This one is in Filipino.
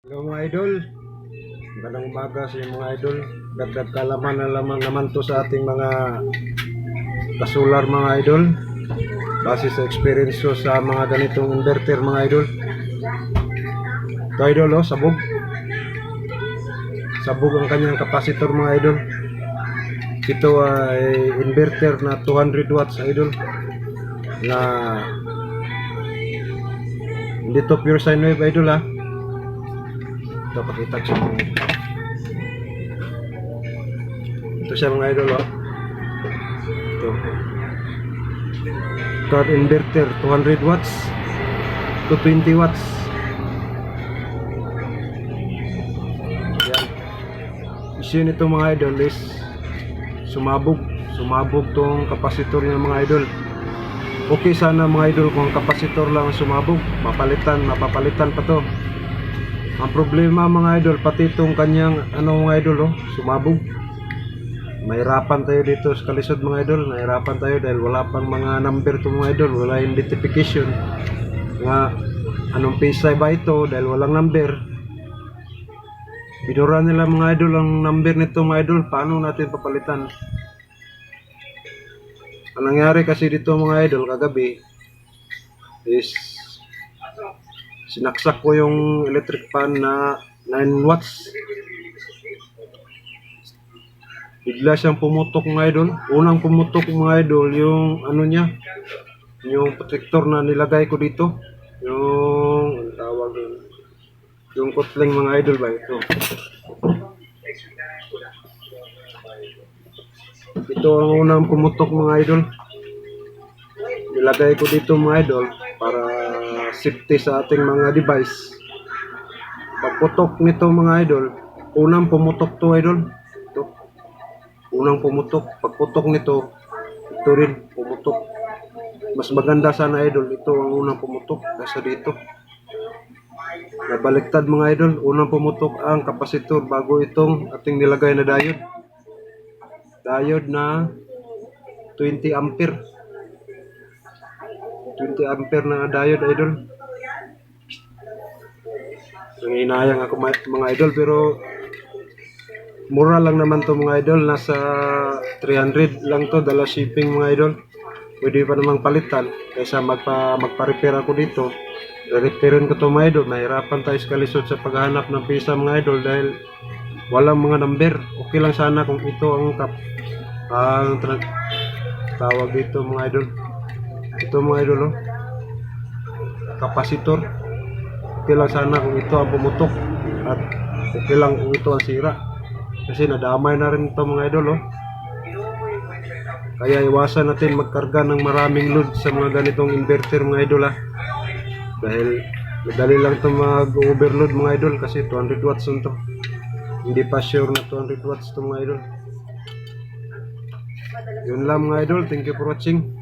Hello mga idol, magandang umaga sa inyo mga idol. Dagdag kalaman na lamang naman to sa ating mga kasular mga idol. Base sa experience ko sa mga ganitong inverter mga idol. Ito idol oh, sabog. Sabog ang kanyang kapasitor mga idol. Ito ay inverter na 200 watts idol. Na hindi to pure sine wave idol ha. Ito, pakita ko sa mga idol. Ito siya mga idol oh. Ito. Car inverter 200 watts to 20 watts. Yan. Issue nito mga idol is sumabog tong kapasitor niya mga idol. Okay sana mga idol kung kapasitor lang sumabog, mapapalitan pa to. Ang problema mga idol, pati itong kanyang mga idol oh, sumabog. Mahirapan tayo dito sa kalisod mga idol, mahirapan tayo dahil wala pang mga number to mga idol, wala identification nga anong PSI ba ito dahil walang number. Binura nila mga idol ang number nito mga idol, paano natin papalitan? Ang nangyari kasi dito mga idol kagabi is sinaksak ko yung electric fan na 9 watts. Bigla siyang pumutok mga idol. Unang pumutok mga idol yung niya, yung protector na nilagay ko dito. Yung tawag yung kotling mga idol ba ito. Ito ang unang pumutok mga idol. Nilagay ko dito mga idol para safety sa ating mga device. Pagputok nito mga idol, unang pumutok to idol. Ito. Unang pumutok, pagputok nito, ito rin pumutok. Mas maganda sana idol, ito ang unang pumutok kaysa dito. Nabaliktad mga idol, unang pumutok ang kapasitor bago itong ating nilagay na diode. Diode na 20 ampere. 20 ampere na diode idol. Nanginayang ako mga idol pero mura lang naman to mga idol, nasa 300 lang to, dala shipping mga idol. Pwede pa namang palitan kaysa magpa-repair ako dito. Re-repairin ko to mga idol. Nahirapan tayo sa kalisod sa paghahanap ng pisa mga idol dahil walang mga number. Okay lang sana kung ito ang tawag dito mga idol. Ito mga idol oh, kapasitor. Okay lang sana kung ito ang pumutok at okay lang kung ito ang sira kasi nadamay na rin ito mga idol oh. Kaya iwasan natin magkarga ng maraming load sa mga ganitong inverter mga idol dahil madali lang ito mag-overload mga idol kasi 200 watts ito. Hindi pa sure na 200 watts ito mga idol. Yun lang mga idol, thank you for watching.